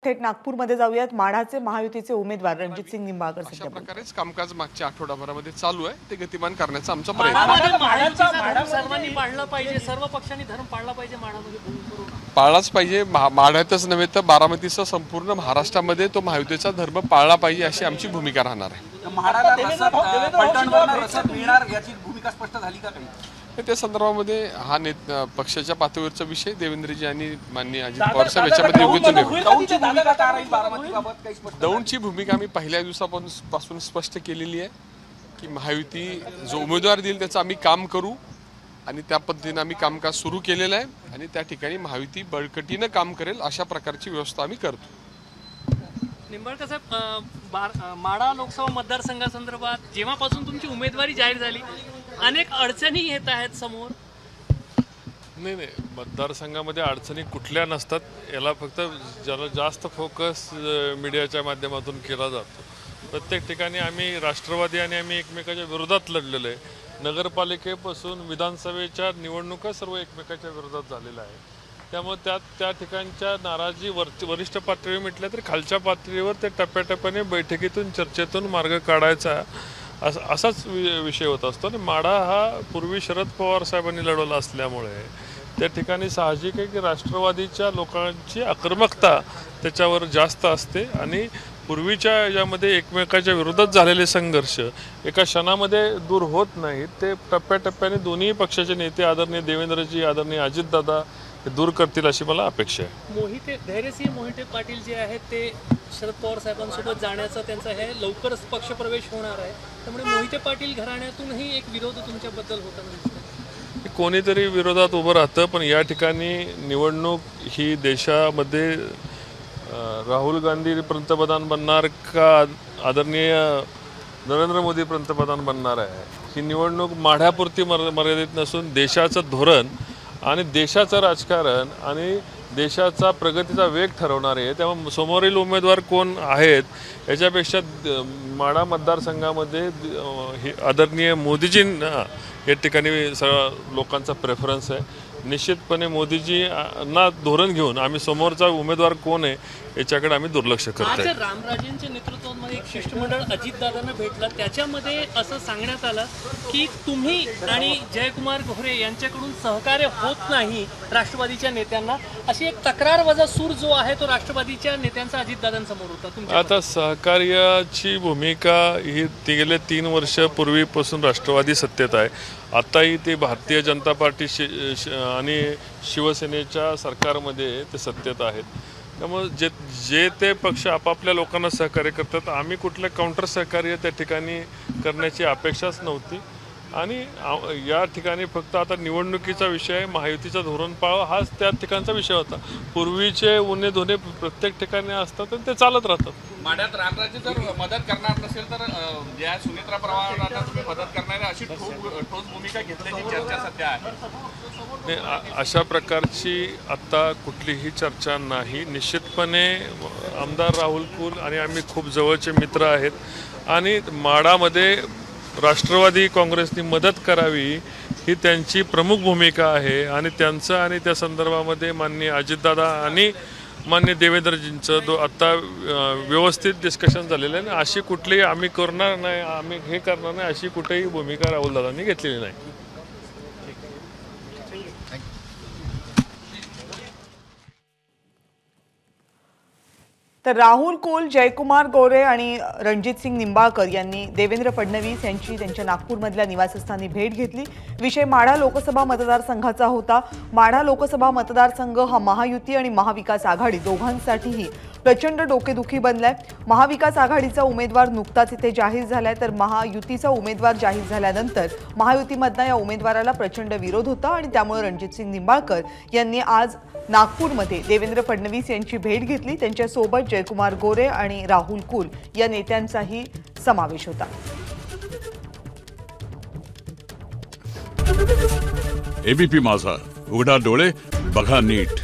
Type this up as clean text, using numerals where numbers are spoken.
थेट नागपूरमध्ये जाऊयात। माढाचे महायुतीचे उमेदवार रणजितसिंग निंबाळकर अशा प्रकारेच कामकाज मागच्या आठवडाभरामध्ये चालू आहे, ते गतिमान करण्याचा आमचा प्रयत्न आहे। सर्वांनी पाळलं पाहिजे, सर्व पक्षांनी धर्म पाळला पाहिजे, माढामध्ये पाळलाच पाहिजे। माढ्यातच नव्हे तर बारामतीसह संपूर्ण महाराष्ट्रामध्ये तो महायुतीचा धर्म पाळला पाहिजे अशी आमची भूमिका राहणार आहे। त्या संदर्भामध्ये हा पक्षाच्या पातळीवरचा विषय देवेंद्रजी आणि माननीय अजित पवार साहेब याच्यामध्ये योग्य दौंडची भूमिका आम्ही पहिल्या दिवसापासून स्पष्ट केलेली आहे की महायुती जो उमेदवार देईल त्याचं आम्ही काम करू आणि त्या पद्धतीने आम्ही कामकाज सुरू केलेलं आहे आणि त्या ठिकाणी महायुती बळकटीनं काम करेल अशा प्रकारची व्यवस्था आम्ही करतो। निंबाळकर साहेब, माढा लोकसभा मतदारसंघासंदर्भात जेव्हापासून तुमची उमेदवारी जाहीर झाली अनेक अडचणी येत आहेत समोर। नाही, मतदारसंघामध्ये अडचणी कुठल्या नसतात, याला फक्त ज्याला जास्त फोकस मीडियाच्या माध्यमातून केला जातो। प्रत्येक ठिकाणी आम्ही राष्ट्रवादी आणि आम्ही एकमेकाच्या विरोधात लढलेलो आहे। नगरपालिकेपासून विधानसभेच्या निवडणुका सर्व एकमेकाच्या विरोधात झालेल्या आहे। त्यामुळे त्या ठिकाणच्या नाराजी वरिष्ठ पातळीवर म्हटलं तर खालच्या पातळीवर ते टप्प्याटप्प्याने बैठकीतून चर्चेतून मार्ग काढायचा असाच विषय होत असतो। आणि माढा हा पूर्वी शरद पवार साहेबांनी लढवला असल्यामुळे त्या ठिकाणी साहजिक आहे की राष्ट्रवादीच्या लोकांची आक्रमकता त्याच्यावर जास्त असते आणि पूर्वीच्या याच्यामध्ये एकमेकाच्या विरोधात झालेले संघर्ष एका क्षणामध्ये दूर होत नाहीत, ते टप्प्याटप्प्याने दोन्ही पक्षाचे नेते आदरणीय देवेंद्रजी, आदरणीय अजितदादा हे दूर करतील अशी मला अपेक्षा आहे। धैर्यसिंह मोहिते पाटील जे आहेत ते शरद पवार साहेबांसोबत जाण्याचा त्यांचा हे लवकरच पक्षप्रवेश होणार आहे, त्यामुळे मोहिते पाटील घराण्यातूनही एक विरोध तुमच्याबद्दल होताना दिसतो। कोणीतरी विरोधात उभं राहतं, पण या ठिकाणी निवडणूक ही देशामध्ये राहुल गांधी पंतप्रधान बनणार का आदरणीय नरेंद्र मोदी पंतप्रधान बनणार आहे, ही निवडणूक माढ्यापुरती मर्यादित नसून देशाचं धोरण आणि देशाचं राजकारण आणि देशाचा प्रगतीचा वेग ठरवणार आहे। त्यामुळे समोरील उमेदवार कोण आहेत याच्यापेक्षा माढा मतदारसंघामध्ये आदरणीय मोदीजींना या ठिकाणी सर्व लोकांचा प्रेफरन्स आहे। निश्चितपणे मोदीजींना धोरण घेऊन आम्ही समोरचा उमेदवार कोण आहे याच्याकडे आम्ही दुर्लक्ष करतो। आज रामराजेंच्या नेतृत्वामध्ये एक शिष्टमंडळ अजितदादांना भेटलं, त्याच्यामध्ये असं सांगण्यात आलं की तुम्ही आणि जयकुमार गोरे यांच्याकडून सहकार्य होत नाही राष्ट्रवादीच्या नेत्यांना, अशी एक तक्रार वजा सूर जो आहे तो राष्ट्रवादीच्या नेत्यांचा अजितदादांसमोर होता। आता सहकार्याची भूमिका ही गेले 3 वर्ष पूर्वीपासून राष्ट्रवादी सत्तेत आहे, आताही ते भारतीय जनता पार्टी आणि शिवसेनेच्या सरकारमध्ये ते सत्तेत आहेत। त्यामुळे जे ते पक्ष आपापल्या लोकांना सहकार्य करतात, आम्ही कुठलं काउंटर सहकार्य त्या ठिकाणी करण्याची अपेक्षाच नव्हती। आणि या ठिकाणी फक्त आता निवडणुकीचा विषय, महायुतीचा धोरण पाळा हाच त्या ठिकाणचा विषय होता। पूर्वीचे उन्हे धोने प्रत्येक ठिकाणी असतात आणि ते चालत राहतात। माढ्यात रामराजे जर मदत करणार नसेल तर ज्या सुनेत्रा पवारांना तुम्ही मदत करणारे अशी ठोस भूमिका घेतल्याची चर्चा सध्या आहे। अशा प्रकारची आता कुठलीही चर्चा नाही। निश्चितपणे आमदार राहुल कुल आणि आम्ही खूप जवळचे मित्र आहेत आणि माढामध्ये राष्ट्रवादी काँग्रेसनी मदत करावी ही त्यांची प्रमुख भूमिका आहे आणि त्यांचं आणि त्या संदर्भामध्ये माननीय अजितदादा आणि माननीय देवेंद्रजींचं आत्ता व्यवस्थित डिस्कशन झालेलं आहे। अशी कुठलीही आम्ही करणार नाही, आम्ही हे करणार नाही अशी कुठेही भूमिका राहुलदादांनी घेतलेली नाही। तर राहुल कुल, जयकुमार गोरे आणि रणजितसिंग निंबाळकर यांनी देवेंद्र फडणवीस यांची त्यांच्या नागपूरमधल्या निवासस्थानी भेट घेतली। विषय माढा लोकसभा मतदारसंघाचा होता। माढा लोकसभा मतदारसंघ हा महायुती आणि महाविकास आघाडी दोघांसाठीही प्रचंड डोकेदुखी बनलाय। महाविकास आघाडीचा उमेदवार नुकताच इथे जाहीर झालाय, तर महायुतीचा उमेदवार जाहीर झाल्यानंतर महायुतीमधल्या या उमेदवाराला प्रचंड विरोध होता आणि त्यामुळे रणजितसिंग निंबाळकर यांनी आज नागपूरमध्ये देवेंद्र फडणवीस यांची भेट घेतली। त्यांच्यासोबत जयकुमार गोरे आणि राहुल कुल या नेत्यांचाही समावेश होता। एबीपी माझा, उघडा डोळे बघा नीट।